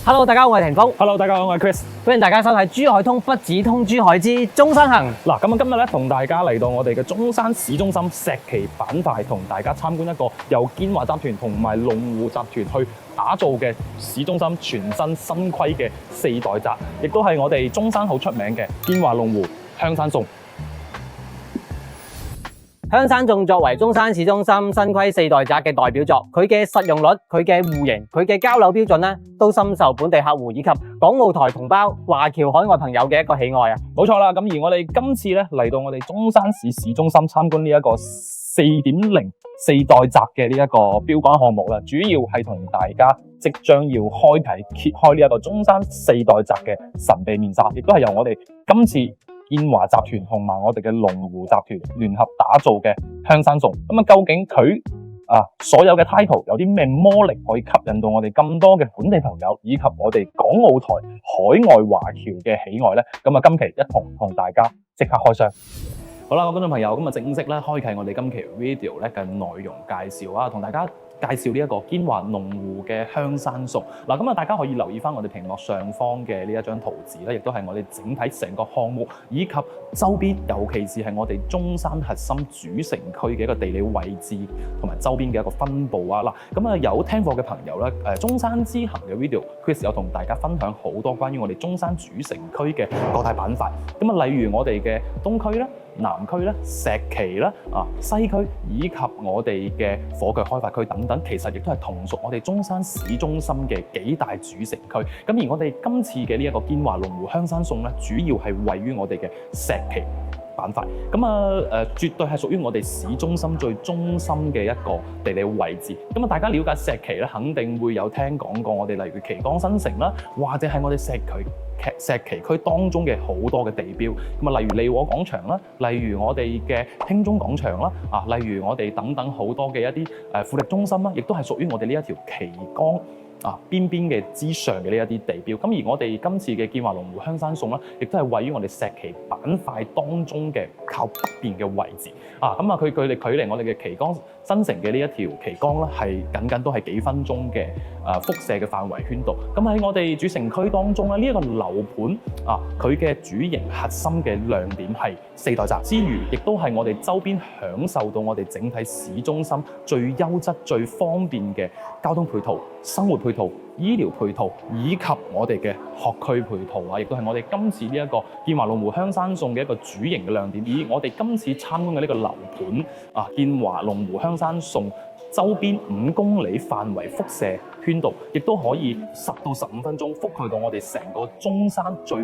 Hello， 大家好，我係霆鋒。Hello， 大家好，我係 Chris。歡迎大家收睇《珠海通不只通珠海之中山行》。嗱，咁今日咧同大家嚟到我哋嘅中山市中心石岐板塊，同大家參觀一個由建華集團同埋龍湖集團去打造嘅市中心全新新規嘅4代宅，亦都係我哋中山好出名嘅建華龍湖香山頌。香山頌作為中山市中心新規4代宅嘅代表作，佢嘅實用率、佢嘅戶型、佢嘅交樓標準咧，都深受本地客戶以及港澳台同胞、華僑海外朋友嘅一個喜愛啊！冇錯啦，咁而我哋今次咧嚟到我哋中山市市中心參觀呢一個4.0 4代宅嘅呢一個標杆項目啦，主要係同大家即將要揭開呢一個中山4代宅嘅神秘面紗，亦都係由我哋今次建華集團同埋我哋嘅龍湖集團聯合打造嘅香山頌。咁啊，究竟佢所有嘅 title 有啲咩魔力可以吸引到我哋咁多嘅本地朋友，以及我哋港澳台海外華僑嘅喜愛呢？咁啊，今期一同大家即刻開箱。好啦，各位觀眾朋友，咁啊正式咧開啟我哋今期 video 咧嘅內容介紹啊，同大家介紹呢一個建華龍湖嘅香山頌。嗱，咁啊大家可以留意翻我哋屏幕上方嘅呢一張圖紙咧，亦都係我哋整體成個項目以及周邊，尤其是係我哋中山核心主城區嘅一個地理位置同埋周邊嘅一個分佈啊。嗱，咁啊有聽課嘅朋友咧，中山之行嘅 video，Chris 有同大家分享好多關於我哋中山主城區嘅各大板塊。咁啊，例如我哋嘅東區啦、南區啦、石岐啦、西區以及我哋嘅火炬開發區等等，其實亦都係同屬我哋中山市中心嘅幾大主城區。咁而我哋今次嘅呢一個建華龍湖香山頌咧，主要係位於我哋嘅石岐板塊。咁絕對係屬於我哋市中心最中心嘅一個地理位置。咁啊，大家了解石岐咧，肯定會有聽講過我哋例如旗崗新城啦，或者係我哋石岐區當中嘅好多嘅地標，咁啊，例如利和廣場啦，例如我哋嘅興中廣場啦，例如我哋等等好多嘅一啲富力中心啦，亦都係屬於我哋呢一條旗崗邊嘅之上嘅呢一啲地標。咁而我哋今次嘅建華龍湖香山頌啦，亦都係位於我哋石岐板塊當中嘅靠北邊嘅位置。佢距離我哋嘅旗崗新城嘅呢一條旗杆咧，係僅都係幾分鐘嘅輻射嘅範圍圈度。咁喺我哋主城區當中咧，呢一個樓盤佢嘅主營核心嘅亮點係4代宅之餘，亦都係我哋周邊享受到我哋整體市中心最優質、最方便嘅交通配套、生活配套、醫療配套以及我哋嘅學區配套啊，亦都係我哋今次呢一個建華龍湖香山頌嘅一個主營嘅亮點。以我哋今次參觀嘅呢個樓盤建華龍湖香山頌周邊5公里範圍輻射圈度，亦都可以10到15分鐘覆蓋到我哋成個中山最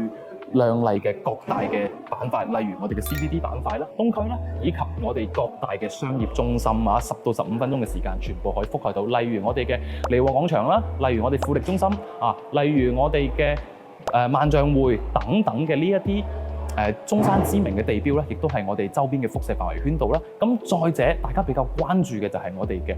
亮麗嘅各大嘅板塊，例如我哋嘅 CBD 板塊啦、東區啦，以及我哋各大嘅商業中心10到15分鐘嘅時間，全部可以覆蓋到。例如我哋嘅利和廣場啦，例如我哋富力中心例如我哋嘅萬象匯等等嘅呢一啲中山知名嘅地標咧，亦都係我哋周邊嘅輻射範圍圈度啦。咁再者，大家比較關注嘅就係我哋嘅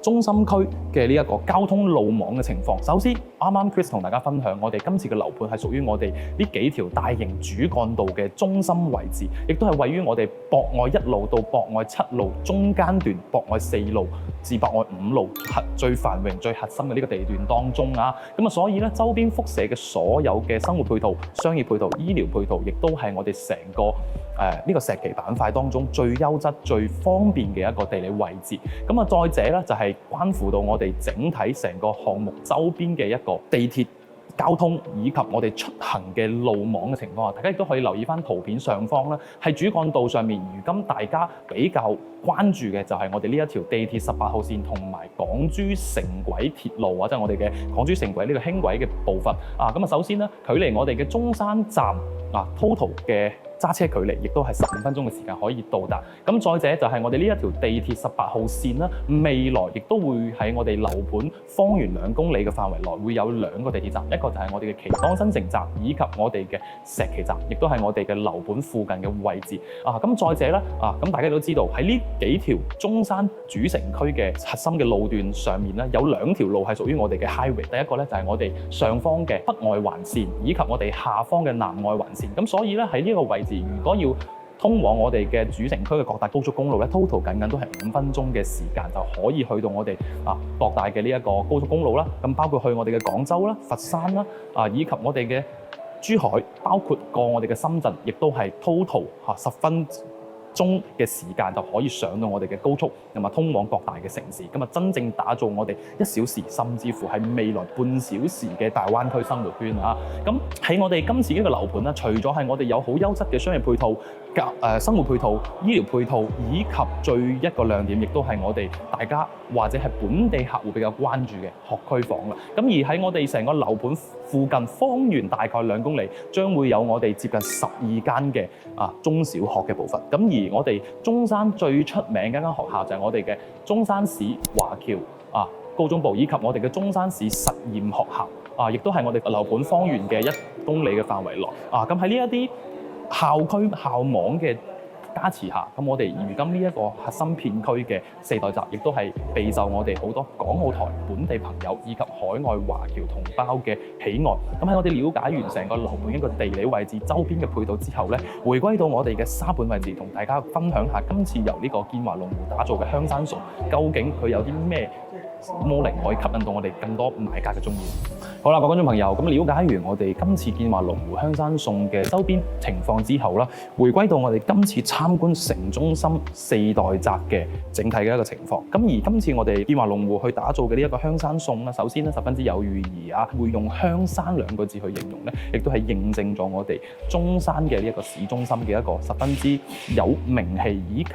中心區嘅呢一個交通路網嘅情況。首先，啱啱 Chris 同大家分享，我哋今次嘅樓盤係屬於我哋呢幾條大型主幹道嘅中心位置，亦都係位於我哋博愛1路到博愛7路中間段，博愛4路至博愛5路最繁榮、最核心嘅呢個地段當中啊。咁所以咧，周邊輻射嘅所有嘅生活配套、商業配套、醫療配套，亦都係我哋成個呢個石岐板塊當中最優質、最方便嘅一個地理位置。再者咧，就係關乎到我哋整體成個項目周邊嘅一個地鐵交通以及我哋出行嘅路網嘅情況下，大家亦都可以留意翻圖片上方啦。喺主幹道上面，如今大家比較關注嘅就係我哋呢一條地鐵18號線同埋港珠城軌鐵路即係我哋嘅港珠城軌呢個輕軌嘅部分。首先咧，距離我哋嘅中山站total 嘅揸車距離亦都係15分鐘嘅時間可以到達。再者就係我哋呢一條地鐵18號線啦，未來亦都會喺我哋樓盤方圓2公里嘅範圍內會有2個地鐵站，一個就係我哋嘅旗崗新城站，以及我哋嘅石岐站，亦都係我哋嘅樓盤附近嘅位置。再者咧，大家都知道喺呢幾條中山主城區嘅核心嘅路段上面咧，有2條路係屬於我哋嘅 highway。第一個咧就係我哋上方嘅北外環線，以及我哋下方嘅南外環線。所以咧喺呢個位置，如果要通往我哋嘅主城區嘅各大高速公路咧 total 僅都係5分鐘嘅時間就可以去到我哋各大嘅呢一個高速公路啦。咁包括去我哋嘅廣州啦、佛山啦以及我哋嘅珠海，包括過我哋嘅深圳，亦都係 total 10分鐘嘅時間就可以上到我哋嘅高速，咁通往各大嘅城市，咁真正打造我哋1小時甚至乎係未來半小時嘅大灣區生活圈啊！咁喺我哋今次呢個樓盤咧，除咗係我哋有好優質嘅商業配套、生活配套、醫療配套，以及最一個亮點，亦都係我哋大家或者係本地客戶比較關注嘅學區房啦。咁而喺我哋成個樓盤附近，方圓大概2公里，將會有我哋接近12間嘅中小學嘅部分。咁而我哋中山最出名嘅一間學校就係我哋嘅中山市華僑高中部，以及我哋嘅中山市實驗學校亦都係我哋樓盤方圓嘅1公里嘅範圍內。咁喺呢一啲校區校網嘅加持下，咁我哋如今呢一個核心片區嘅4代集，亦都係備受我哋好多港澳台本地朋友以及海外華僑同胞嘅喜愛。咁喺我哋了解完成個樓盤一個地理位置、周邊嘅配套之後咧，回歸到我哋嘅沙盤位置，同大家分享下今次由呢個建華龍湖打造嘅香山餸，究竟佢有啲咩魔力可以吸引到我哋更多買家嘅中意。好啦，各位觀眾朋友，咁了解完我哋今次建華龍湖香山餸嘅周邊情況之後啦，回歸到我哋今次參觀城中心4代宅嘅整體嘅一個情況。咁而今次我哋建華龍湖去打造嘅呢一個香山餸啦，首先咧十分之有寓意會用香山2個字去形容咧，亦都係認證咗我哋中山嘅呢一個市中心嘅一個十分之有名氣以及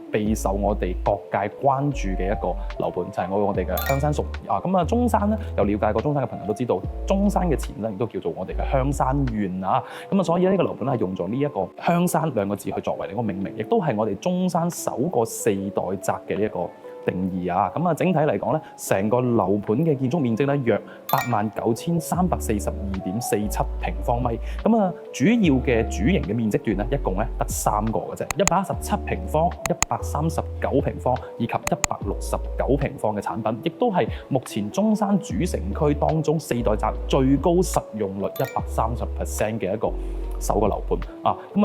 備受我哋各界關注嘅一個樓盤，就係我哋嘅香山餸咁中山咧，有了解過中山嘅朋友都知道，中山嘅前身亦都叫做我哋嘅香山縣咁所以呢個樓盤係用咗呢一個香山2個字去作為呢個命名，亦都係我哋中山首個4代宅嘅呢一個定義咁整體嚟講咧，成個樓盤嘅建築面積咧約89,342.47平方米。咁主要嘅主營嘅面積段咧，一共咧得3個嘅啫，117平方、139平方以及169平方嘅產品，亦都係目前中山主城區當中4代宅最高實用率130% 嘅一個首個樓盤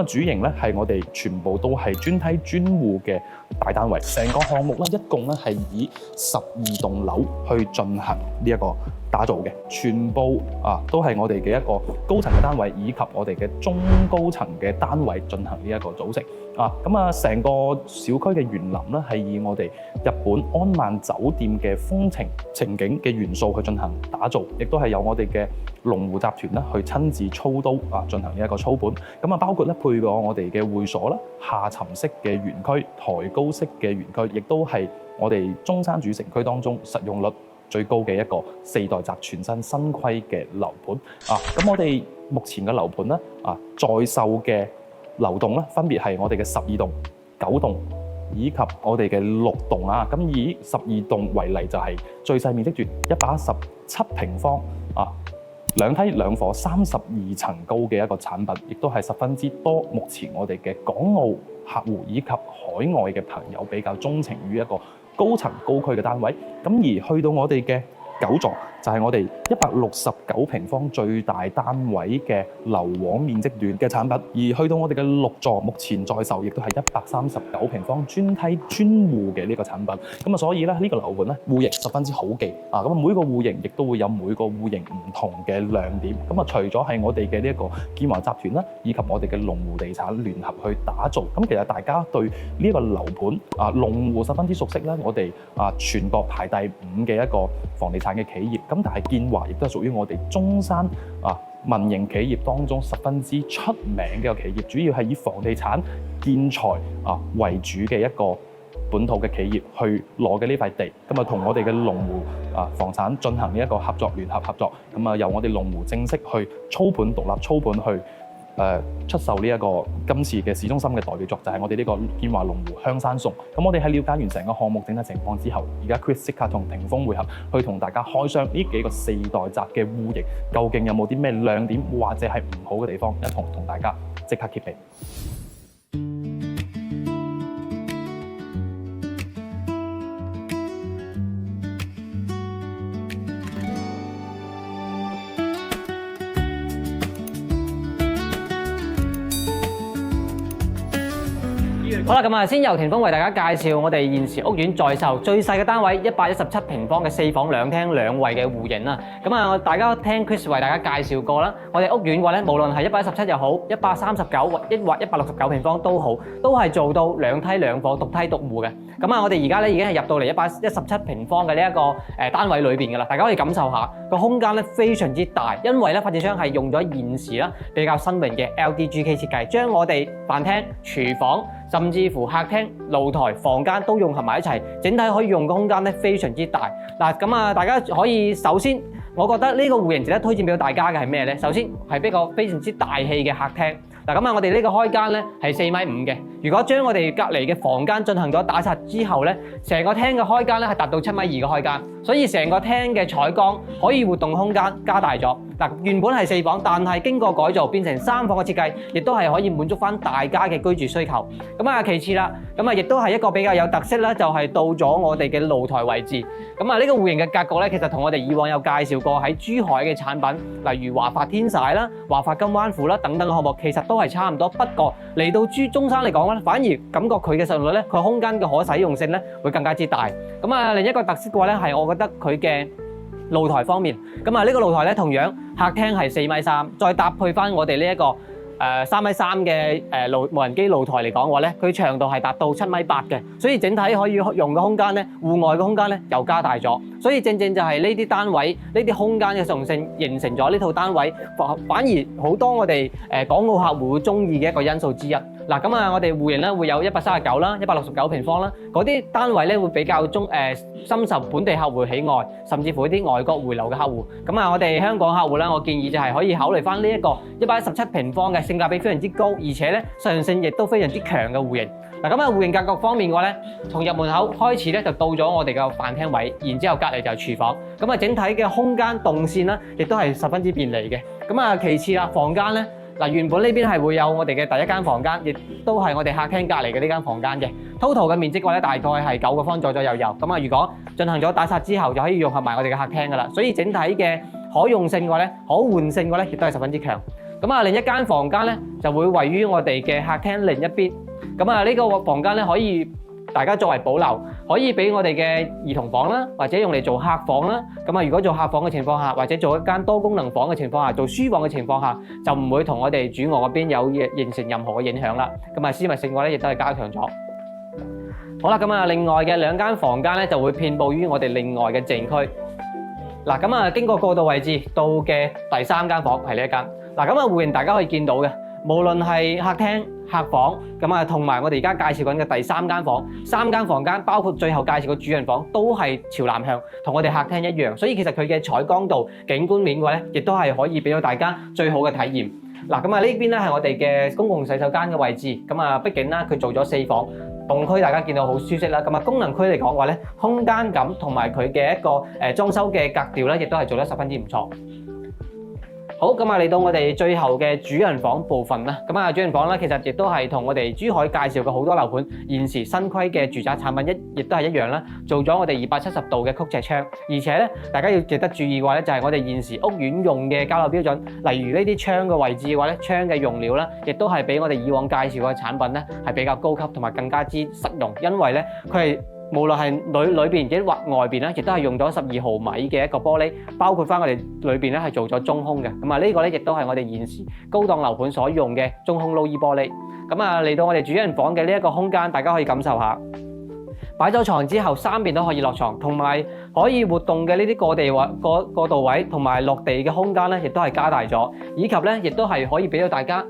主營咧係我哋全部都係專梯專戶嘅大單位，成個項目咧一共咧係以12棟樓去進行呢一個打造嘅，全部都係我哋嘅一個高層嘅單位，以及我哋嘅中高層嘅單位進行呢一個組成成個小區嘅園林咧係以我哋日本安曼酒店嘅風情情景嘅元素去進行打造，亦都係由我哋嘅龍湖集團咧去親自操刀進行呢一個操盤。包括咧配過我哋嘅會所啦、下沉式嘅園區、抬高式嘅園區，亦都係我哋中山主城區當中實用率最高嘅一個4代宅全新新規嘅樓盤咁我哋目前嘅樓盤咧在售嘅樓棟咧分別係我哋嘅12棟、9棟以及我哋嘅6棟咁以12棟為例，就係最細面積段117平方2梯2伙32層高嘅一個產品，亦都係十分之多。目前我哋嘅港澳客戶以及海外嘅朋友比較鍾情於一個高層高區嘅單位。咁而去到我哋嘅9座，就係我哋169平方最大單位嘅樓王面積段嘅產品，而去到我哋嘅6座，目前在售亦都係139平方專梯專戶嘅呢個產品。咁所以咧呢個樓盤咧戶型十分之好記咁每個戶型亦都會有每個戶型唔同嘅亮點。咁除咗係我哋嘅呢一個建華集團啦，以及我哋嘅龍湖地產聯合去打造。咁其實大家對呢一個樓盤龍湖十分之熟悉啦，我哋全國排第5嘅一個房地產嘅企業。咁但係建華亦都係屬於我哋中山民營企業當中十分之出名嘅一個企業，主要係以房地產建材為主嘅一個本土嘅企業去攞嘅呢塊地，咁同我哋嘅龍湖房產進行呢一個聯合合作，咁由我哋龍湖正式去操盤獨立操盤去出售呢一個今次嘅市中心嘅代表作，就係我哋呢個建華龍湖香山餸。咁我哋喺了解完成個項目整體情況之後，而家 Chris 即刻同霆鋒會合，去同大家開箱呢幾個4代宅嘅戶型，究竟有冇啲咩亮點或者係唔好嘅地方，一同大家即刻揭秘。好啦，咁啊，先由田豐為大家介紹我哋現時屋苑在售最細嘅單位117平方嘅4房2廳2衛嘅戶型啦。咁啊，大家聽 Chris 為大家介紹過啦，我哋屋苑嘅話咧，無論係117又好，139或169平方都好，都係做到2梯2房獨梯獨戶嘅。咁啊，我哋而家咧已經係入到嚟117平方嘅呢一個單位裏邊㗎啦，大家可以感受下個空間咧非常之大，因為咧發展商係用咗現時啦比較新穎嘅 LDGK 設計，將我哋飯廳、廚房甚至乎客廳、露台、房間都融合埋一齊，整體可以用嘅空間咧非常之大。嗱，咁啊，大家可以首先，我覺得呢個戶型值得推薦俾大家嘅係咩咧？首先係一個非常之大氣嘅客廳。嗱，咁啊，我哋呢個開間咧係4.5米嘅。如果將我哋隔離嘅房間進行咗打拆之後咧，成個廳嘅開間咧係達到7.2米嘅開間，所以成個廳嘅採光可以活動空間加大咗。嗱，原本係4房，但係經過改造變成3房嘅設計，亦都係可以滿足翻大家嘅居住需求。咁啊，其次啦，咁啊亦都係一個比較有特色啦，就係到咗我哋嘅露台位置。咁啊，呢個戶型嘅格局咧，其實同我哋以往有介紹過喺珠海嘅產品，例如華發天璽啦、華發金灣府啦等等嘅項目，其實都係差唔多。不過嚟到中山嚟講咧，反而感覺佢嘅實用率咧，佢空間嘅可使用性咧會更加之大。咁啊，另一個特色嘅話咧，係我覺得佢嘅露台方面，咁啊呢個露台咧同樣客廳係4.3米，再搭配翻我哋呢一個3.3米嘅無人機露台嚟講嘅話咧，佢長度係達到7.8米嘅，所以整體可以用嘅空間咧，戶外嘅空間咧又加大咗，所以正正就係呢啲單位呢啲空間嘅實用性形成咗呢套單位反而好多我哋港澳客戶會中意嘅一個因素之一。嗱，咁啊，我哋戶型咧會有139啦、169平方啦，嗰啲單位咧會比較深受本地客戶喜愛，甚至乎一啲外國回流嘅客戶。咁啊，我哋香港客戶咧，我建議就係可以考慮翻呢一個117平方嘅性價比非常之高，而且咧實用性亦都非常之強嘅戶型。嗱，咁啊，戶型格局方面嘅話咧，從入門口開始咧就到咗我哋嘅飯廳位，然之後隔離就係廚房。咁啊，整體嘅空間動線啦，亦都係十分之便利嘅。咁啊，其次啦，房間咧。嗱，原本呢邊係會有我哋嘅第一間房間，亦都係我哋客廳隔離嘅呢間房間嘅。total 嘅面積嘅話咧，大概係9個方左右。咁啊，如果進行咗打拆之後，就可以融合埋我哋嘅客廳噶啦。所以整體嘅可用性嘅話咧，可換性嘅話咧，亦都係十分之強。咁啊，另一間房間咧就會位於我哋嘅客廳另一邊。咁啊，呢個房間咧可以大家作為保留，可以俾我哋嘅兒童房啦，或者用嚟做客房啦。咁啊，如果做客房嘅情況下，或者做一間多功能房嘅情況下，做書房嘅情況下，就唔會同我哋主卧嗰邊有形成任何嘅影響啦。咁啊，私密性嘅話咧，亦都係加強咗。好啦，咁啊，另外嘅2間房間咧就會遍佈於我哋另外嘅靜區。嗱，咁啊，經過過渡位置到嘅第3間房係呢一間。嗱，咁啊，戶型大家可以見到嘅。無論係客廳、客房，咁啊，同埋我哋而家介紹緊嘅第3間房，3間房間包括最後介紹嘅主人房，都係朝南向，同我哋客廳一樣。所以其實佢嘅採光度、景觀面嘅話咧，亦都係可以俾到大家最好嘅體驗。嗱，咁啊，呢邊咧係我哋嘅公共洗手間嘅位置。咁啊，畢竟啦，佢做咗4房，動區大家見到好舒適啦。咁啊，功能區嚟講嘅話咧，空間感同埋佢嘅一個裝修嘅格調咧，亦都係做得十分之唔錯。好，咁啊，嚟到我哋最後嘅主人房部分啦。咁啊，主人房咧，其實亦都係同我哋珠海介紹嘅好多樓盤現時新規嘅住宅產品亦都係一樣啦。做咗我哋270度嘅曲尺窗，而且咧，大家要值得注意嘅話咧，就係我哋現時屋苑用嘅交樓標準，例如呢啲窗嘅位置嘅話咧，窗嘅用料咧，亦都係比我哋以往介紹嘅產品咧係比較高級同埋更加之實用，因為咧佢係。無論係裏邊或外邊咧，亦都係用咗12毫米嘅一個玻璃，包括翻我哋裏邊咧係做咗中空嘅。咁啊，呢個咧亦都係我哋現時高檔樓盤所用嘅中空 low-E 玻璃。咁啊，嚟到我哋主人房嘅呢一個空間，大家可以感受下。擺咗床之後，3邊都可以落床，同埋可以活動嘅呢啲過渡位同埋落地嘅空間咧，亦都係加大咗，以及咧亦都係可以俾到大家。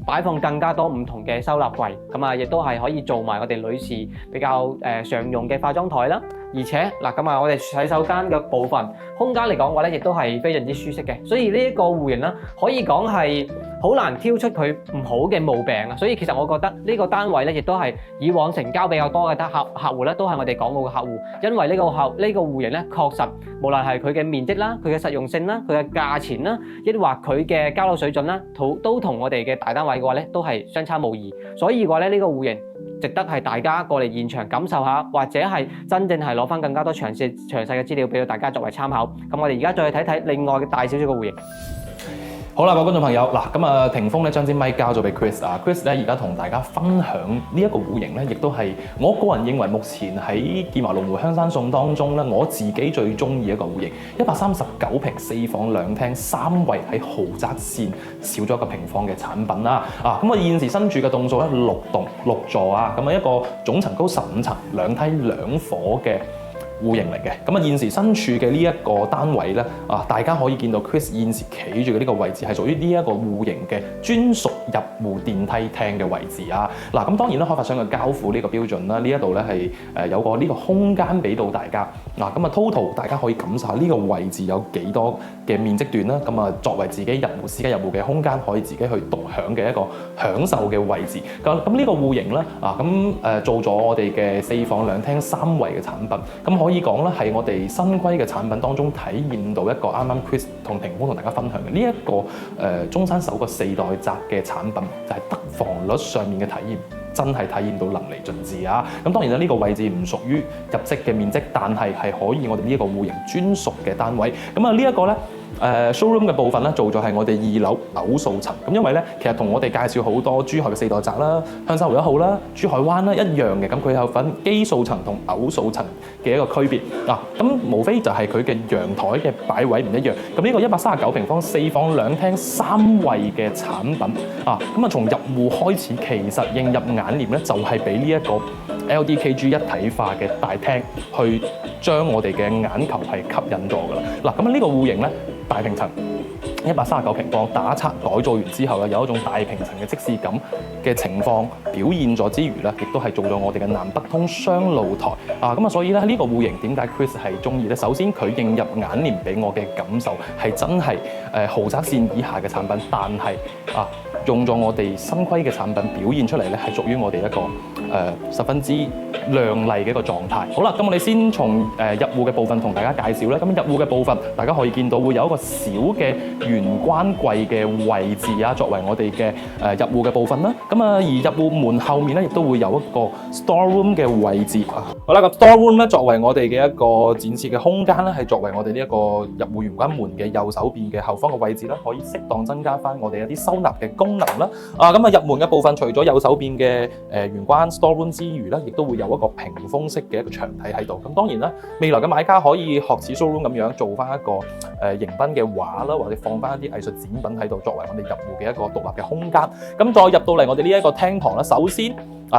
擺放更加多唔同嘅收納櫃，咁啊，亦都係可以做埋我哋女士比較常用嘅化妝台啦。而且嗱，咁啊，我哋洗手間嘅部分空間嚟講嘅話咧，亦都係非常之舒適嘅。所以呢一個戶型啦，可以講係好難挑出佢唔好嘅毛病啊。所以其實我覺得呢個單位咧，亦都係以往成交比較多嘅客戶咧，都係我哋港澳嘅客戶，因為呢個戶型咧，確實無論係佢嘅面積啦、佢嘅實用性啦、佢嘅價錢啦，抑或佢嘅交樓水準啦，都同我哋嘅大單位嘅話咧，都係相差無異。所以嘅話咧，呢個戶型值得係大家過嚟現場感受下，或者係真正係攞翻更加多詳細嘅資料俾到大家作為參考。咁我哋而家再去睇睇另外嘅大少少嘅戶型。好啦，各位觀眾朋友，嗱咁啊，霆鋒咧將支咪交咗俾 Chris 啊 ，Chris 咧而家同大家分享呢一個戶型咧，亦都係我個人認為目前喺建華龍湖香山餸當中咧，我自己最中意一個戶型，139平4房2廳3衛喺豪宅線少咗一個平方嘅產品啦。啊，咁我現時身處嘅棟數咧6棟6座啊，咁啊一個總層高15層2梯2伙嘅戶型嚟嘅，咁啊現時身處嘅呢一個單位咧，啊大家可以見到 Chris 現時企住嘅呢個位置係屬於呢一個戶型嘅專屬入戶電梯廳嘅位置啊。嗱，咁當然啦，開發商嘅交付呢個標準啦，呢一度咧係有個呢個空間俾到大家。嗱，咁啊 total 大家可以感受下呢個位置有幾多嘅面積段啦。咁啊作為自己私家入戶嘅空間，可以自己去獨享嘅一個享受嘅位置。咁呢個戶型咧啊咁做咗我哋嘅4房2廳3衛嘅產品，咁可以講咧，係我哋新規嘅產品當中體驗到一個啱啱 Chris 同霆鋒同大家分享嘅呢一個中山首個4代宅嘅產品，就係得房率上面嘅體驗，真係體驗到淋漓盡致啊！咁當然啦，呢個位置唔屬於入職嘅面積，但係係可以我哋呢一個戶型專屬嘅單位。咁啊呢一個咧。showroom 嘅部分咧做咗係我哋2樓偶數層，咁因為咧其實同我哋介紹好多珠海嘅4代宅啦、香山湖1號啦、珠海灣啦一樣嘅，咁佢有分基數層同偶數層嘅一個區別啊，咁無非就係佢嘅陽台嘅擺位唔一樣。咁呢個139平方4房2廳3衛嘅產品啊，咁啊從入戶開始，其實映入眼簾咧就係俾呢一個 LDKG 一體化嘅大廳去將我哋嘅眼球係吸引咗㗎啦。嗱，咁呢個戶型咧。大平層139平方打拆改造完之後咧，有一種大平層嘅即視感嘅情況表現咗之餘咧，亦都係做咗我哋嘅南北通雙露台啊！咁啊，所以咧呢個戶型點解 Chris 係中意咧？首先佢映入眼簾俾我嘅感受係真係豪宅線以下嘅產品，但係啊用咗我哋新規嘅產品表現出嚟咧，係屬於我哋一個十分之亮麗嘅一個狀態。好啦，咁我哋先從入戶嘅部分同大家介紹啦。咁入戶嘅部分，大家可以見到會有一個小嘅玄關櫃嘅位置啊，作為我哋嘅入戶嘅部分啦。咁啊，而入戶門後面咧，亦都會有一個 store room 嘅位置。好啦，咁 store room 咧作為我哋嘅一個展示嘅空間咧，係作為我哋呢一個入戶玄關門嘅右手邊嘅後方嘅位置啦，可以適當增加翻我哋一啲收納嘅功能啦。啊，咁啊入門嘅部分，除咗右手邊嘅玄關 store room 之餘咧，亦都會有一個屏風式嘅一個牆體喺度。咁當然啦，未來嘅買家可以學似 showroom 咁樣做翻一個迎賓嘅畫啦，或者放翻一啲藝術展品喺度，作為我哋入戶嘅一個獨立嘅空間。咁再入到嚟我哋呢一個廳堂啦，首先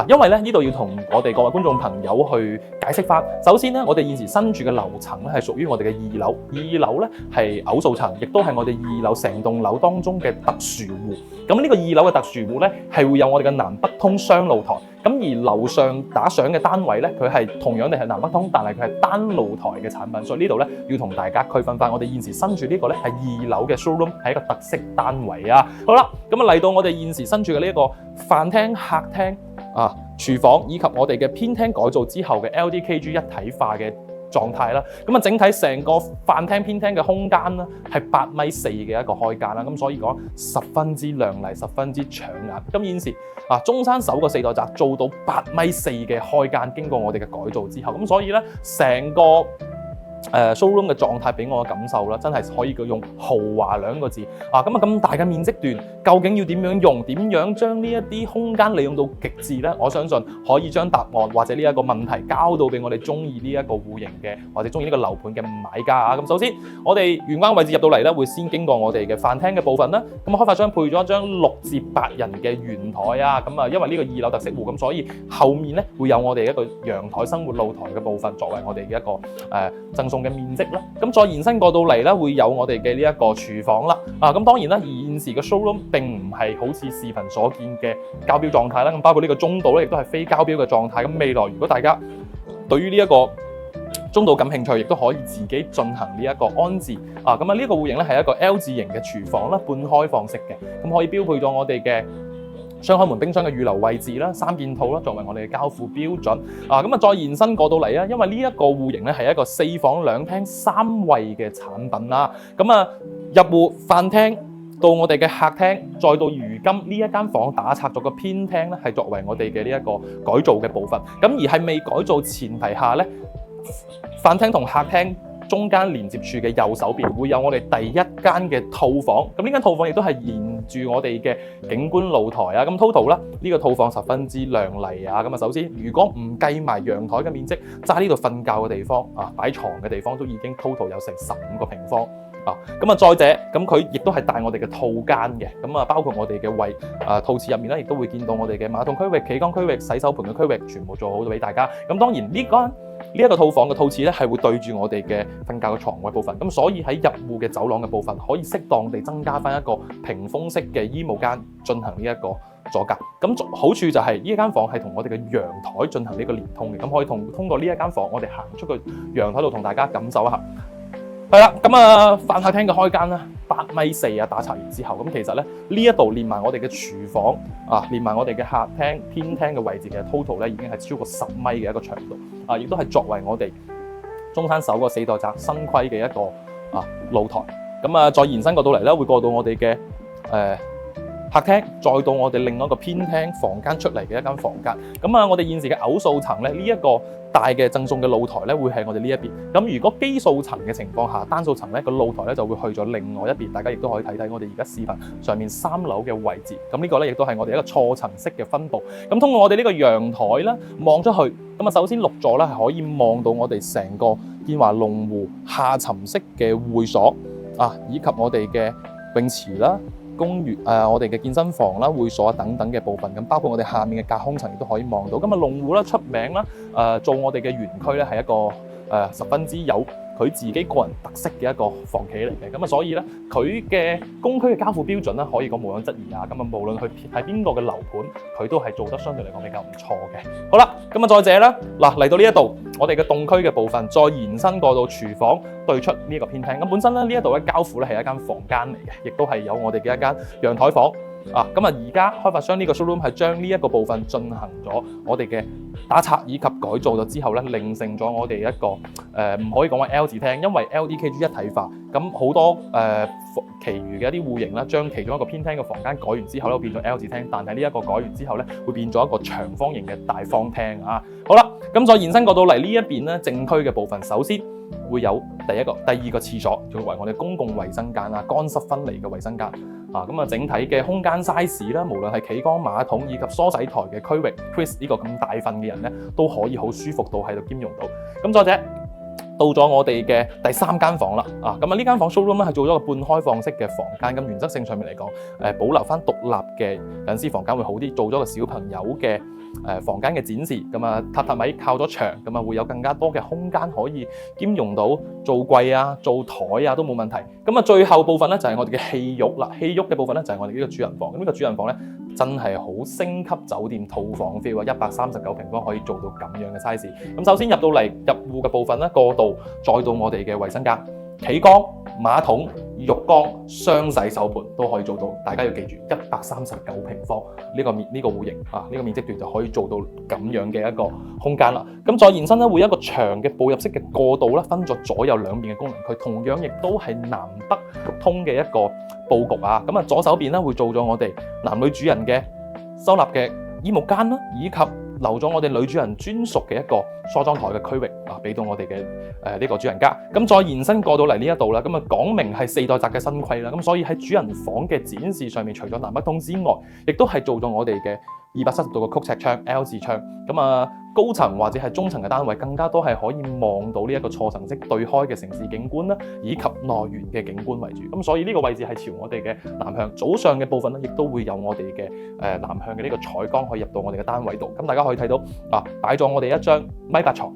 因為咧呢度要同我哋各位觀眾朋友去解釋翻。首先咧，我哋現時身處嘅樓層咧係屬於我哋嘅2樓，2樓咧係偶數層，亦都係我哋2樓成棟樓當中嘅特殊戶。咁呢個2樓嘅特殊戶咧係會有我哋嘅南北通雙露台。咁而樓上打賞嘅單位咧，佢係同樣地係南北通，但係佢係單露台嘅產品，所以呢度咧要同大家區分翻。我哋現時身處呢個咧係2樓嘅 showroom，係一個特色單位啊。好啦，咁啊嚟到我哋現時身處嘅呢一個飯廳、客廳啊、廚房以及我哋嘅偏廳改造之後嘅 LDKG 一體化嘅狀態啦，咁啊整體成個飯廳偏廳嘅空間啦，係8.4米嘅一個開間啦，咁所以講十分之亮麗，十分之搶眼。咁現時中山首個4代宅做到8.4米嘅開間，經過我哋嘅改造之後，咁所以咧成個showroom 嘅狀態俾我嘅感受啦，真係可以叫用豪華2個字咁大嘅面積段，究竟要點樣用？點樣將呢一啲空間利用到極致咧？我相信可以將答案或者呢一個問題交到俾我哋中意呢一個戶型嘅或者中意呢個樓盤嘅買家啊！咁首先我哋玄關位置入到嚟咧，會先經過我哋嘅飯廳嘅部分啦。咁開發商配咗一張6至8人嘅圓台啊，咁因為呢個2樓特色戶，咁所以後面咧會有我哋一個陽台生活露台嘅部分，作為我哋嘅一個贈送嘅面積啦，咁再延伸過到嚟咧，會有我哋嘅呢一個廚房啦。咁當然啦，現時嘅 showroom 並唔係好似視頻所見嘅交標狀態啦。咁包括呢個中島咧，亦都係非交標嘅狀態。咁未來如果大家對於呢一個中島感興趣，亦都可以自己進行呢一個安置。咁呢個戶型咧係一個 L 字型嘅廚房啦，半開放式嘅，咁可以標配咗我哋嘅雙開門冰箱嘅預留位置啦，3件套啦，作為我哋嘅交付標準。咁再延伸過到嚟啊，因為呢一個戶型咧係一個4房2廳3衛嘅產品啦。咁入戶飯廳到我哋嘅客廳，再到如今呢一間房打拆咗個偏廳咧，係作為我哋嘅呢一個改造嘅部分。咁而係未改造前提下咧，飯廳同客廳中間連接處嘅右手邊會有我哋第一間嘅套房。咁呢間套房亦都係沿住我哋嘅景觀露台啊。咁 total 啦，呢個套房十分之亮麗啊。咁啊，首先如果唔計埋陽台嘅面積，揸呢度瞓覺嘅地方啊，擺床嘅地方都已經 total 有成15個平方啊。咁啊，再者咁佢亦都係帶我哋嘅套間嘅。咁啊，包括我哋嘅套廁入面咧，亦都會見到我哋嘅馬桶區域、企缸區域、洗手盆嘅區域，全部做好俾大家。咁當然呢一個套房嘅套廁咧，係會對住我哋嘅瞓覺嘅床位部分，咁所以喺入戶嘅走廊嘅部分，可以適當地增加翻一個屏風式嘅衣帽間進行呢一個阻隔。咁好處就係呢一間房係同我哋嘅陽台進行呢個連通嘅，咁可以通過呢一間房，我哋行出去陽台度同大家感受一下。係啦，咁啊飯客廳嘅開間啦，8.4米啊，打拆完之後，咁其實咧呢一度連埋我哋嘅廚房啊，連埋我哋嘅客廳、偏廳嘅位置嘅 total 咧已經係超過10米嘅一個長度啊，亦都係作為我哋中山首個4代宅新規嘅一個露台。咁啊再延伸過到嚟咧，會過到我哋嘅客廳，再到我哋另外一個偏廳房間出嚟嘅一間房間。咁啊，我哋現時嘅偶數層咧，呢一個大嘅贈送嘅露台咧，會係我哋呢一邊。咁如果基數層嘅情況下，單數層咧個露台咧就會去咗另外一邊。大家亦都可以睇睇我哋而家視頻上面3樓嘅位置。咁呢個咧亦都係我哋一個錯層式嘅分佈。咁通過我哋呢個陽台啦，望出去，咁啊首先6座咧係可以望到我哋成個建華龍湖下沉式嘅會所啊，以及我哋嘅泳池啦、公寓我哋嘅健身房啦、會所等等嘅部分，咁包括我哋下面嘅隔空層亦都可以望到。咁啊，龍湖啦出名啦，做我哋嘅園區咧係一個十分之有佢自己個人特色嘅一個房企嚟嘅。咁啊，所以咧佢嘅公區嘅交付標準咧，可以講無庸質疑啊。咁啊，無論佢係邊個嘅樓盤，佢都係做得相對嚟講比較唔錯嘅。好啦，咁啊再者啦，嗱嚟到呢一度，我哋嘅動區嘅部分再延伸過到廚房對出呢一個偏廳。咁本身咧呢一度嘅交付咧係一間房間嚟嘅，亦都係有我哋嘅一間陽台房。咁啊，而家開發商呢個 showroom 係將呢一個部分進行咗我哋嘅打拆以及改造咗之後咧，另成咗我哋一個唔可以講話 L 字廳，因為 LDKG 一體化，咁好多其餘嘅一啲戶型啦，將其中一個偏廳嘅房間改完之後咧，變咗 L 字廳，但係呢一個改完之後咧，會變咗一個長方形嘅大方廳啊。好啦，咁再延伸過到嚟呢一邊咧，正區嘅部分，首先會有第二個廁所，作為我哋公共衛生間啊，乾濕分離嘅衛生間。咁啊，整體嘅空間 size 啦，無論係企缸、馬桶以及梳洗台嘅區域 ，Chris 呢個咁大份嘅人咧，都可以好舒服到喺度兼容到。咁再者，到咗我哋嘅第3間房啦，咁啊呢間房 showroom 咧係做咗個半開放式嘅房間，咁原則性上面嚟講，保留翻獨立嘅隱私房間會好啲，做咗個小朋友嘅房間嘅展示，咁啊榻榻米靠咗牆，咁啊會有更加多嘅空間可以兼容到做櫃啊、做台啊都冇問題。咁啊最後部分咧就係我哋嘅戲肉啦，戲肉嘅部分咧就係我哋呢個主人房。咁呢個主人房咧真係好星級酒店套房 feel 啊，139平方可以做到咁樣嘅 size。咁首先入到嚟入戶嘅部分咧，過渡再到我哋嘅衛生間、企缸、馬桶、浴缸、雙洗手盆都可以做到。大家要記住139平方呢個戶型啊，呢個面積段就可以做到咁樣嘅一個空間啦。咁再延伸咧，會有一個長嘅步入式嘅過道啦，分咗左右兩邊嘅功能區，同樣亦都係南北通嘅一個佈局啊。咁啊左手邊咧會做咗我哋男女主人嘅收納嘅衣帽間啦，以及留咗我哋女主人專屬嘅一個梳妝台嘅區域啊，俾到我哋嘅呢個主人家。咁再延伸過到嚟呢一度啦，咁啊講明係4代宅嘅新規啦。咁所以喺主人房嘅展示上面，除咗南北通之外，亦都係做咗我哋嘅270度嘅曲尺窗 L 字窗。咁啊高層或者係中層嘅單位，更加多係可以望到呢一個錯層式對開嘅城市景觀啦，以及內園嘅景觀為主。咁所以呢個位置係朝我哋嘅南向，早上嘅部分咧，亦都會有我哋嘅南向嘅呢個採光可以入到我哋嘅單位度。咁大家可以睇到擺咗我哋一張米八床。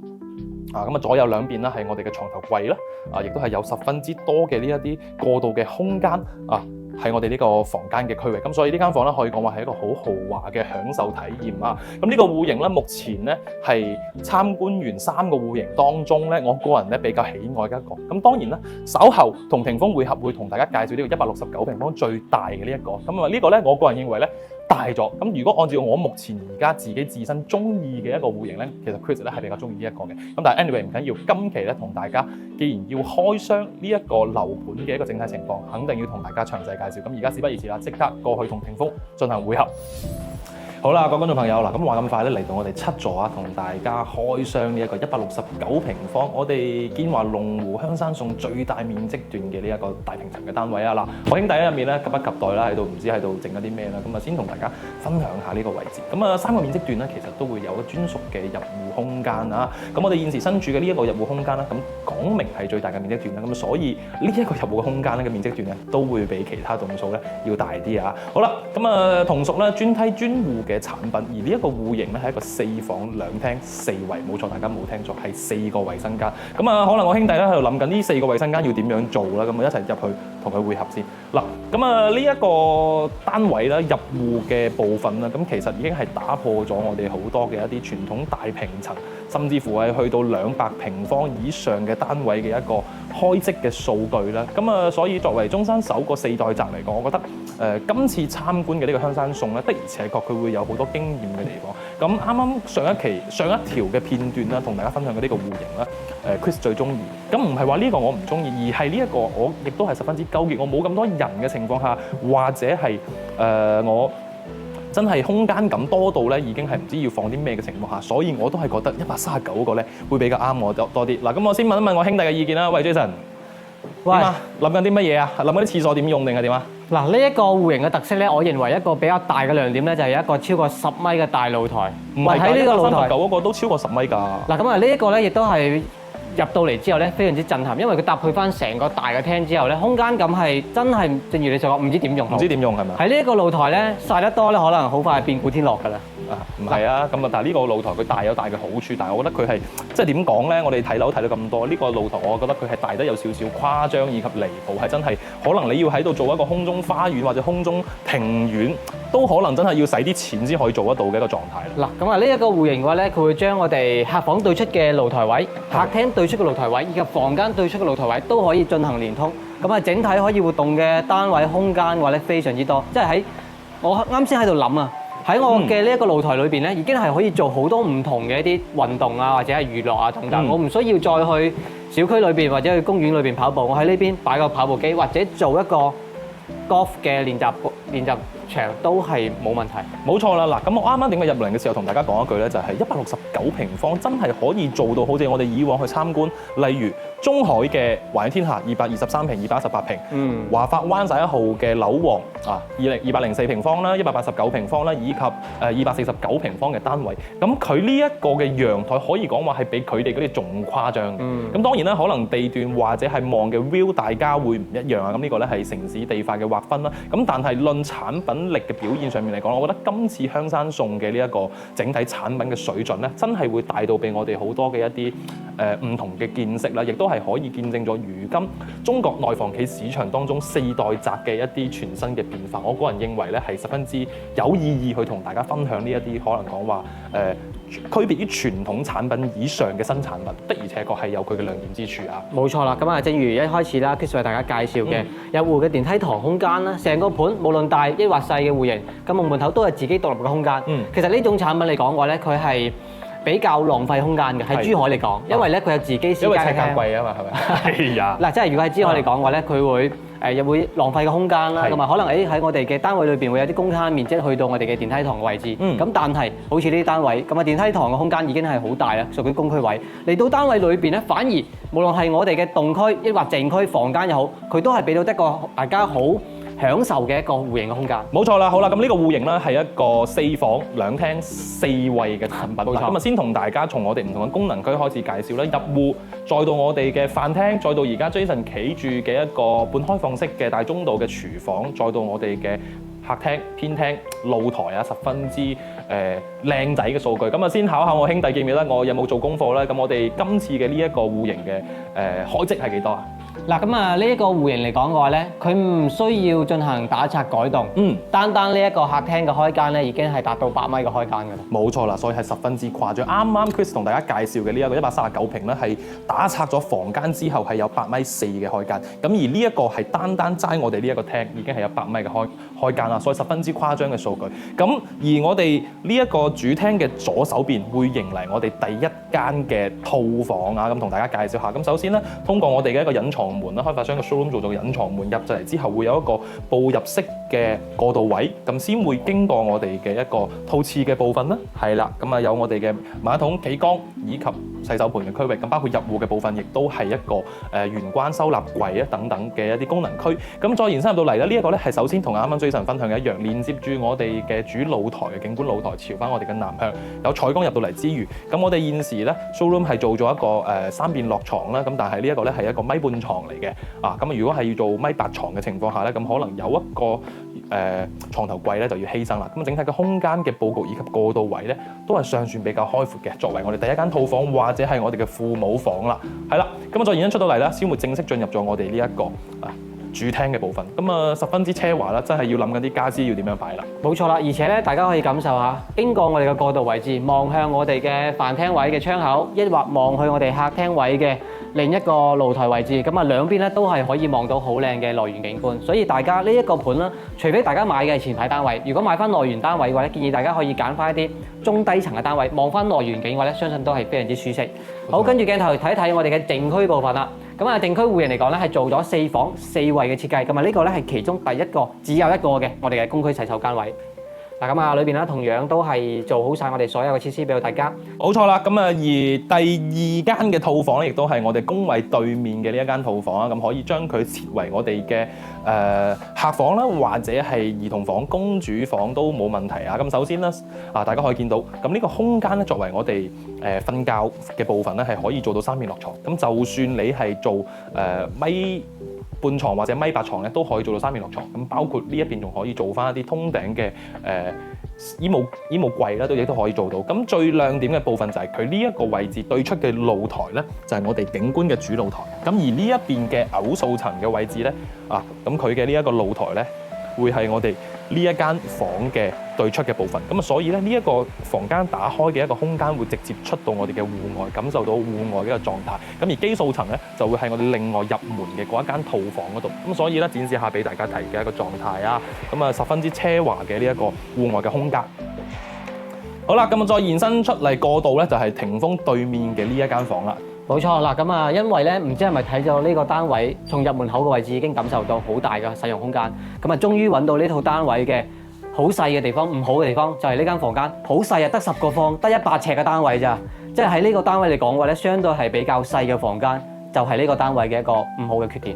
咁啊，左右兩邊啦係我哋嘅床頭櫃啦，亦都係有十分之多嘅呢一啲過渡嘅空間喺我哋呢個房間嘅區域。咁所以呢間房咧可以講話係一個好豪華嘅享受體驗啊！咁呢個戶型咧，目前咧係參觀完3個戶型當中咧，我個人咧比較喜愛嘅一個。咁當然啦，稍後同霆鋒會合會同大家介紹呢個169平方最大嘅呢一個。咁啊呢個咧，我個人認為咧大咗。咁如果按照我目前而家自己自身中意嘅一個戶型咧，其實 Chris 咧係比較中意呢一個嘅。咁但係 anyway 唔緊要，今期咧同大家既然要開箱呢一個樓盤嘅一個整體情況，肯定要同大家詳細介紹。咁而家事不宜遲啦，即刻過去同霆鋒進行會合。好好啦，各位觀眾朋友嗱，咁話咁快咧嚟到我哋7座啊，同大家開箱呢一個169平方，我哋建華龍湖香山頌最大面積段嘅呢一個大平層嘅單位啊！嗱，我兄弟喺入面咧急不及待啦，喺度唔知喺度整緊啲咩啦，咁啊先同大家分享下呢個位置。咁啊3個面積段咧，其實都會有個專屬嘅入戶空間啊。咁我哋現時身處嘅呢一個入戶空間啦，咁講明係最大嘅面積段啦，咁所以呢一個入戶嘅空間咧嘅面積段咧，都會比其他棟數咧要大啲啊。好啦，咁啊同屬咧專梯專戶嘅產品，而呢一個戶型咧係一個4房2廳4衛，冇錯，大家冇聽錯，係4個衛生間。咁啊，可能我兄弟咧喺度諗緊呢4個衛生間要點樣做啦，咁我一齊入去同佢會合先。嗱，咁啊呢一個單位咧入戶嘅部分啦，咁其實已經係打破咗我哋好多嘅一啲傳統大平層，甚至乎係去到200平方以上嘅單位嘅一個開積嘅數據啦。咁啊，所以作為中山首個4代宅嚟講，我覺得今次參觀嘅呢個香山頌咧，的而且確佢會有好多驚豔嘅地方。咁啱啱上一條嘅片段啦，同大家分享嘅呢個戶型啦，Chris 最中意。咁唔係話呢個我唔中意，而係呢一個我亦都係十分之糾結。我冇咁多人嘅情況下，或者係我真係空間感多到咧，已經係唔知要放啲咩嘅情況下，所以我都係覺得139嗰個咧會比較啱我多啲。嗱，咁我先問一問我兄弟嘅意見啦。喂 Jason， 喂，諗緊啲乜嘢啊？諗緊啲廁所點用定係點啊？嗱，呢一個戶型嘅特色咧，我認為一個比較大嘅亮點咧，就係有一個超過10米嘅大露台。唔係喺呢個露台9嗰個都超過10米㗎。嗱，咁啊呢一個咧，亦都係入到嚟之後咧，非常之震撼，因為佢搭配翻成個大嘅廳之後咧，空間感係真係正如你所講，唔知點用。唔知點用係咪？喺呢一個露台咧，曬得多咧，可能好快變古天樂㗎啦。唔係啊，咁啊，但係呢個露台佢大有大嘅好處，但係我覺得佢係即係點講咧？我哋睇樓睇到咁多，呢個露台我覺得佢係大得有少少誇張以及離譜，係真係可能你要喺度做一個空中花園或者空中庭院，都可能真係要使啲錢先可以做得到嘅一個狀態啦。嗱，咁啊呢一個戶型嘅話咧，佢會將我哋客房對出嘅露台位、客廳對出嘅露台位以及房間對出嘅露台位都可以進行連通。咁啊，整體可以活動嘅單位空間嘅話咧，非常之多。即係喺我啱先喺度諗啊。喺我嘅呢一個露台裏邊咧，已經係可以做好多唔同嘅一啲運動啊，或者係娛樂啊等等。我唔需要再去小區裏邊或者去公園裏邊跑步，我喺呢邊擺個跑步機，或者做一個 golf 嘅練習場都係冇問題。冇錯啦，嗱，咁我啱啱點解入嚟嘅時候同大家講一句咧，就係169平方真係可以做到好似我哋以往去參觀，例如中海嘅華潤天下223平、218平，華發灣11號嘅樓王啊204平方啦、189平方啦，以及249平方嘅單位。咁佢呢一個嘅陽台可以講話係比佢哋嗰啲仲誇張嘅。咁當然啦，可能地段或者係望嘅 view 大家會唔一樣啊。咁呢個咧係城市地塊嘅劃分啦。咁但係論產品力嘅表現上面嚟講，我覺得今次香山頌嘅呢一個整體產品嘅水準咧，真係會帶到俾我哋好多嘅一啲唔同嘅見識啦，亦都係可以見證咗如今中國內房企市場當中4代宅嘅一啲全新嘅變化。我個人認為咧係十分之有意義去同大家分享呢一啲可能講話區別於傳統產品以上嘅新產品，的而且確係有佢嘅亮點之處啊！冇錯啦，咁啊，正如一開始啦 Chris 為大家介紹嘅入戶嘅電梯堂空間啦，成個盤無論大抑或細嘅戶型，咁門口都係自己獨立嘅空間。其實呢種產品嚟講嘅話咧，佢係比較浪費空間嘅，喺珠海嚟講，因為咧佢有自己私家嘅廳。因為尺價貴啊嘛，係咪？係啊。嗱，即係如果喺珠海嚟講嘅話咧，佢會又會浪費個空間啦，同埋可能喺我哋嘅單位裏邊會有啲公攤面積去到我哋嘅電梯堂嘅位置。咁但係好似呢啲單位咁啊，電梯堂嘅空間已經係好大啦，屬於公區位。嚟到單位裏邊咧，反而無論係我哋嘅動區抑或靜區房間又好，佢都係俾到一個大家好享受嘅一個戶型嘅空間。冇錯啦，好啦，咁呢個戶型咧係一個4房2廳4衛嘅產品。冇錯。咁啊，先同大家從我哋唔同嘅功能區開始介紹啦，入戶，再到我哋嘅飯廳，再到而家 Jason 企住嘅一個半開放式嘅大中度嘅廚房，再到我哋嘅客廳、偏廳、露台啊，十分之靚仔嘅數據。咁啊，先考下我兄弟記唔記得我有冇做功課咧？咁我哋今次嘅呢一個戶型嘅開積係幾多啊？嗱，咁啊呢一個戶型嚟講嘅話咧，佢唔需要進行打拆改動，單單呢一個客廳嘅開間咧，已經係達到8米嘅開間㗎啦。冇錯啦，所以係十分之誇張。啱啱 Chris 同大家介紹嘅呢一個139平咧，係打拆咗房間之後係有8.4米嘅開間。咁而呢一個係單齋我哋呢一個廳已經係有8米嘅開間啦，所以十分之誇張嘅數據。咁而我哋呢一個主廳嘅左手邊會迎嚟我哋第一間嘅套房啊，咁同大家介紹下。咁首先咧，通過我哋嘅一個隱藏藏門啦，開發商嘅 showroom 做咗個隱藏門，入咗嚟之後會有一個步入式嘅過渡位，咁先會經過我哋嘅一個套廁嘅部分啦，係啦，咁啊有我哋嘅馬桶、企缸以及洗手盆嘅區域，咁包括入戶嘅部分，亦都係一個玄關收納櫃啊等等嘅一啲功能區。咁再延伸入到嚟咧，呢一個咧係首先同啱啱 Jason 分享嘅一樣，連接住我哋嘅主露台嘅景觀露台，朝翻我哋嘅南向，有採光入到嚟之餘，咁我哋現時咧 showroom 係做咗一個三便落床啦，咁但係呢一個咧係一個米半床嚟嘅，咁如果係要做米八床嘅情況下咧，咁可能有一個床頭櫃咧就要犧牲啦。咁整體嘅空間嘅佈局以及過渡位咧，都係尚算比較開闊嘅，作為我哋第一間套房或者係我哋嘅父母房啦，係啦。咁再延伸出到嚟啦，先會正式進入咗我哋呢一個主廳嘅部分，十分之奢華啦，真係要諗緊啲家私要點樣擺啦。冇錯啦，而且咧，大家可以感受下，經過我哋嘅過渡位置，望向我哋嘅飯廳位嘅窗口，抑或望去我哋客廳位嘅另一個露台位置，咁兩邊咧都係可以望到好靚嘅內園景觀。所以大家呢一個盤啦，除非大家買嘅係前排單位，如果買翻內園單位嘅話咧，建議大家可以揀翻一啲中低層嘅單位，望翻內園景嘅話咧，相信都係非常之舒適。好，跟住鏡頭睇一睇我哋嘅靜區部分啦。咁靜區戶型嚟講咧，係做咗4房4衛嘅設計，咁呢個咧係其中第一個只有一個嘅我哋嘅公區洗手間位。嗱，裏邊咧同樣都係做好晒我哋所有嘅設施俾到大家。冇錯啦，而第二間嘅套房咧，亦都係我哋工位對面嘅呢一間套房啊，咁可以將佢設為我哋嘅客房啦，或者係兒童房、公主房都冇問題啊。咁首先咧，大家可以見到，咁呢個空間咧作為我哋瞓覺嘅部分咧，係可以做到三面落床。咁就算你係做米半床或者米八床咧，都可以做到三面落床。咁包括呢一邊仲可以做翻一啲通頂嘅衣帽櫃啦，亦都可以做到。咁最亮點嘅部分就係佢呢一個位置對出嘅露台咧，就係我哋景觀嘅主露台。咁而呢一邊嘅偶數層嘅位置咧，咁佢嘅呢一個露台咧，會係我哋呢一間房嘅對出嘅部分。咁所以咧，呢一個房間打開嘅一個空間會直接出到我哋嘅戶外，感受到戶外嘅一個狀態。咁而基數層咧就會係我哋另外入門嘅嗰一間套房嗰度。咁所以咧，展示下俾大家睇嘅一個狀態啊。十分之奢華嘅呢一個戶外嘅空間。好啦，再延伸出嚟過渡咧，就係霆鋒對面嘅呢一間房啦。冇錯啦，因為咧唔知係咪睇咗呢個單位，從入門口嘅位置已經感受到好大嘅使用空間。終於揾到呢套單位嘅好細嘅地方，唔好嘅地方就係呢間房間好細啊，得10個方，得100尺嘅單位咋。即係喺呢個單位嚟講嘅話咧，相對係比較細嘅房間，就係呢個單位嘅一個唔好嘅缺點。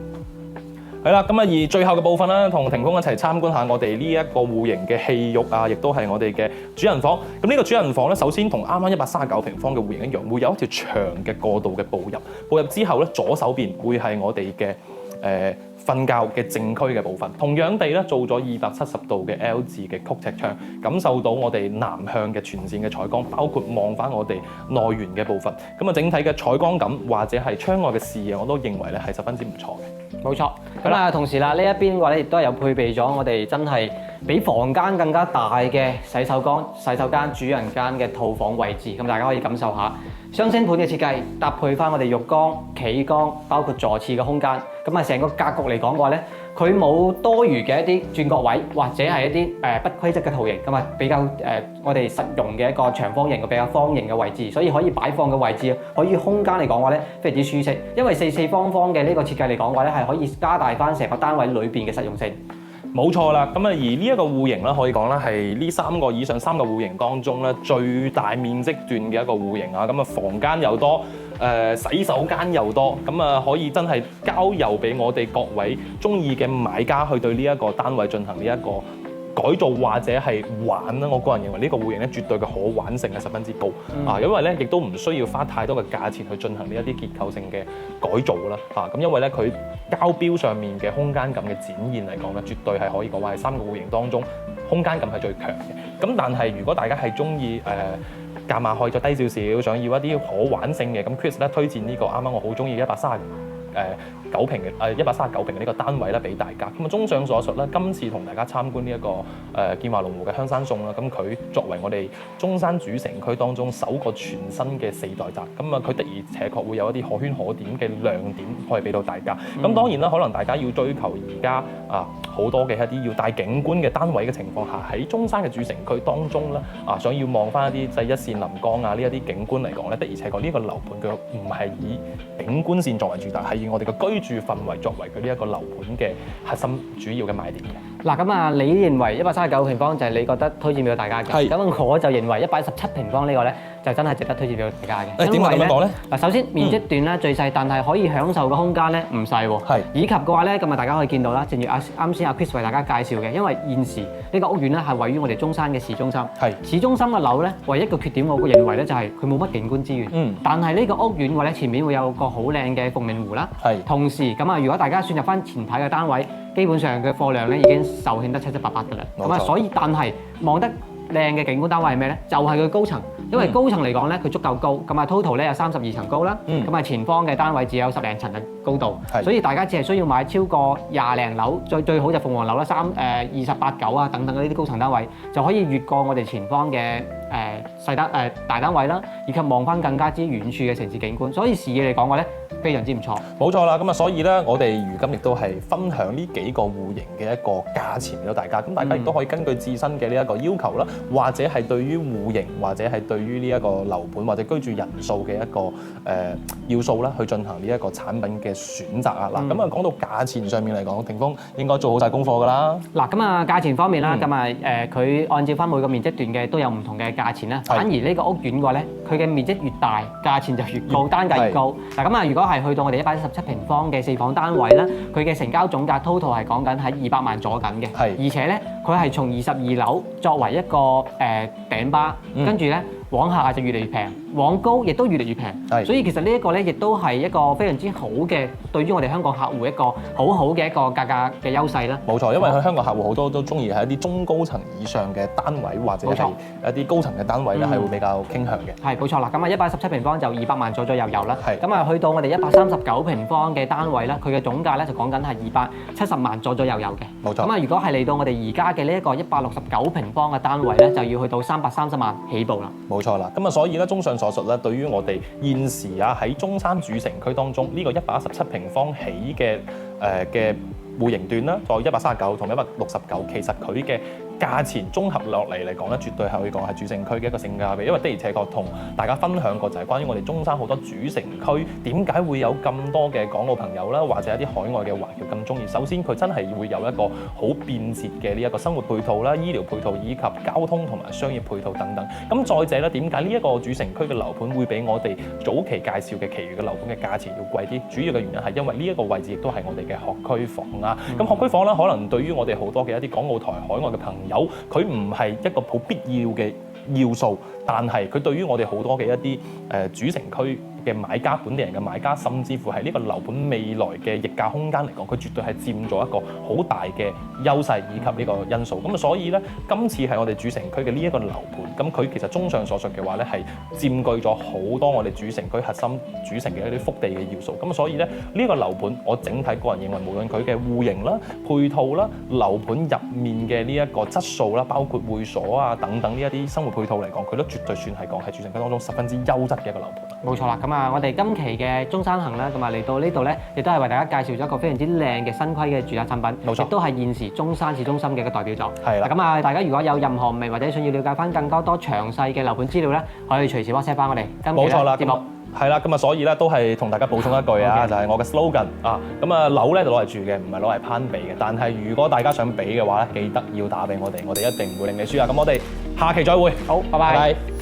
係啦，而最後嘅部分咧，同霆鋒一齊參觀下我哋呢一個戶型嘅戲肉啊，亦都係我哋嘅主人房。咁呢個主人房咧，首先同啱啱139平方嘅戶型一樣，會有一條長嘅過渡嘅步入。步入之後咧，左手邊會係我哋嘅瞓覺嘅正區嘅部分。同樣地咧，做咗270度嘅 L 字嘅曲尺窗，感受到我哋南向嘅全線嘅採光，包括望翻我哋內園嘅部分。整體嘅採光感或者係窗外嘅視野，我都認為咧係十分之唔錯嘅。冇錯，同時啦，呢一邊嘅話咧，亦都係有配備咗我哋真係比房間更加大嘅洗手間、主人間嘅套房位置。大家可以感受下雙星盤嘅設計，搭配翻我哋浴缸、企缸，包括坐廁嘅空間。成個格局嚟講嘅話咧，佢冇多餘嘅一啲轉角位，或者係一啲不規則嘅圖形，比較我哋實用嘅一個長方形嘅比較方形嘅位置，所以可以擺放嘅位置，可以空間嚟講嘅話咧，非常之舒適。因為四方方嘅呢個設計嚟講嘅話咧，係可以加大翻成個單位裏邊嘅實用性。冇錯啦，而呢一個戶型啦，可以講啦係呢以上三個戶型當中咧最大面積段嘅一個戶型啊。房間又多，洗手間又多，可以真係交由俾我哋各位中意嘅買家去對呢一個單位進行呢一個改造或者係玩啦。我個人認為呢個戶型咧絕對嘅可玩性係十分之高因為咧亦都唔需要花太多嘅價錢去進行呢一啲結構性嘅改造啦因為咧佢交標上面嘅空間感嘅展現嚟講咧，絕對係可以講話係三個戶型當中空間感係最強嘅。但係如果大家係中意價碼可以再低少少，想要一啲可玩性嘅，咁 Chris 咧推薦呢個啱啱我好中意139平嘅139平嘅呢個單位咧俾大家。綜上所述咧，今次同大家參觀呢一個建華龍湖嘅香山頌啦，佢作為我哋中山主城區當中首個全新嘅4代宅，佢的而且確會有一啲可圈可點嘅亮點可以俾到大家。當然啦，可能大家要追求而家好多嘅一啲要帶景觀嘅單位嘅情況下，喺中山嘅主城區當中咧想要望翻一啲即係一線臨江呢一啲景觀嚟講咧，的而且確呢個樓盤佢唔係以景觀線作為主打，係以我哋嘅居住氛圍作為佢呢一個樓盤嘅核心主要嘅賣點嘅。嗱咁啊，你認為139平方就係你覺得推薦俾大家嘅？係。咁我就認為117平方呢個咧就真係值得推薦俾大家嘅。點解咁樣講咧？嗱，首先面積段咧最細，但係可以享受嘅空間咧唔細喎。係。以及嘅話咧，咁啊大家可以見到啦，正如啱先阿 Chris 為大家介紹嘅，因為現時呢個屋苑咧係位於我哋中山嘅市中心。係。市中心嘅樓咧，唯一嘅缺點我認為咧就係佢冇乜景觀資源。但係呢個屋苑嘅話咧，前面會有個好靚嘅鳳鳴湖啦。係。同時咁啊，如果大家算入翻前排嘅單位，基本上嘅貨量咧已經售罄得七七八八㗎啦。咁啊，所以但係望得靚嘅景觀單位係咩咧？就係佢高層，因為高層嚟講咧，佢足夠高，咁啊 total 咧有32層高啦，咁啊前方嘅單位只有10零層嘅高度，所以大家只係需要買超過20零樓，最好就鳳凰樓啦，28、9啊等等呢啲高層單位，就可以越過我哋前方嘅大單位啦，以及望翻更加之遠處嘅城市景觀，所以視野嚟講話咧非常之唔錯。冇錯啦，咁啊所以咧我哋如今亦都係分享呢幾個戶型嘅一個價錢俾到大家，咁大家亦都可以根據自身嘅呢一個要求啦，或者係對於戶型，或者係對於呢一個樓盤或者居住人數嘅一個要素啦，去進行呢一個產品嘅選擇啊。嗱，咁啊講到價錢上面嚟講，霆鋒應該做好晒功課㗎啦。嗱，咁啊價錢方面啦，咁啊佢按照翻每個面積段嘅都有唔同嘅價錢啦。反而呢個屋苑嘅話咧，佢嘅面積越大，價錢就越高，單價越高。嗱咁啊，如果係去到我哋117平方嘅4房單位咧，佢嘅成交總價 total 係講緊喺200萬左緊嘅。而且咧，佢係從22樓作為一個頂巴，跟住咧往下就越嚟越平，往高亦都越嚟越平。所以其實呢一個咧，亦都係一個非常之好嘅，對於我哋香港客戶一個好好嘅一個價格嘅優勢啦。冇錯，因為佢香港客戶好多都中意係一啲中高層以上嘅單位，或者係一啲高層嘅單位咧，係會比較傾向嘅。係冇錯啦，咁啊117平方就200萬左右啦。咁啊去到我哋139平方嘅單位啦，佢嘅總價咧就講緊係270萬左右嘅。冇錯。咁啊如果係嚟到我哋而家嘅呢一個169平方嘅單位咧，就要去到330萬起步啦。冇錯啦，咁啊所以咧，綜上所述咧，對於我哋現時啊喺中山主城區當中呢個117平方起嘅戶型段啦，再139同169，其實佢嘅價錢綜合落嚟講咧，絕對係可以講係主城區嘅一個性價比，因為的而且確同大家分享過就係關於我哋中山好多主城區點解會有咁多嘅港澳朋友啦，或者一啲海外嘅華僑咁中意。首先佢真係會有一個好便捷嘅呢一個生活配套啦、醫療配套以及交通同埋商業配套等等。咁再者咧，點解呢一個主城區嘅樓盤會比我哋早期介紹嘅其餘嘅樓盤嘅價錢要貴啲？主要嘅原因係因為呢一個位置亦都係我哋嘅學區房啊。咁學區房咧，可能對於我哋好多嘅一啲港澳台海外嘅朋友，佢唔係一個好必要嘅要素，但係佢對於我哋好多嘅一啲主城區嘅買家、本地人嘅買家，甚至乎係呢個樓盤未來嘅溢價空間嚟講，佢絕對係佔咗一個好大嘅優勢以及呢個因素。咁啊，所以咧，今次係我哋主城區嘅呢一個樓盤，咁佢其實綜上所述嘅話咧，係佔據咗好多我哋主城區核心主城嘅一啲腹地嘅要素。咁所以咧，呢個樓盤我整體個人認為，無論佢嘅戶型啦、配套啦、樓盤入面嘅呢一個質素啦，包括會所啊等等呢一啲生活配套嚟講，佢都絕對算係講係主城區當中十分之優質嘅一個樓盤。冇錯啦，咁啊，我哋今期嘅中山行啦，咁啊嚟到呢度咧，亦都係為大家介紹咗一個非常之靚嘅新規嘅住宅產品，冇錯，亦都係現時中山市中心嘅一個代表作。係啦，咁啊，大家如果有任何問題或者想要了解翻更加多詳細嘅樓盤資料咧，可以隨時 WhatsApp 翻我哋。冇錯啦，節目係啦，咁啊，所以咧都係同大家補充一句啊，就係我嘅 slogan 啊，咁啊樓咧就攞嚟住嘅，唔係攞嚟攀比嘅。但係如果大家想比嘅話咧，記得要打俾我哋，我哋一定唔會令你輸啊！咁我哋下期再會，好，拜拜。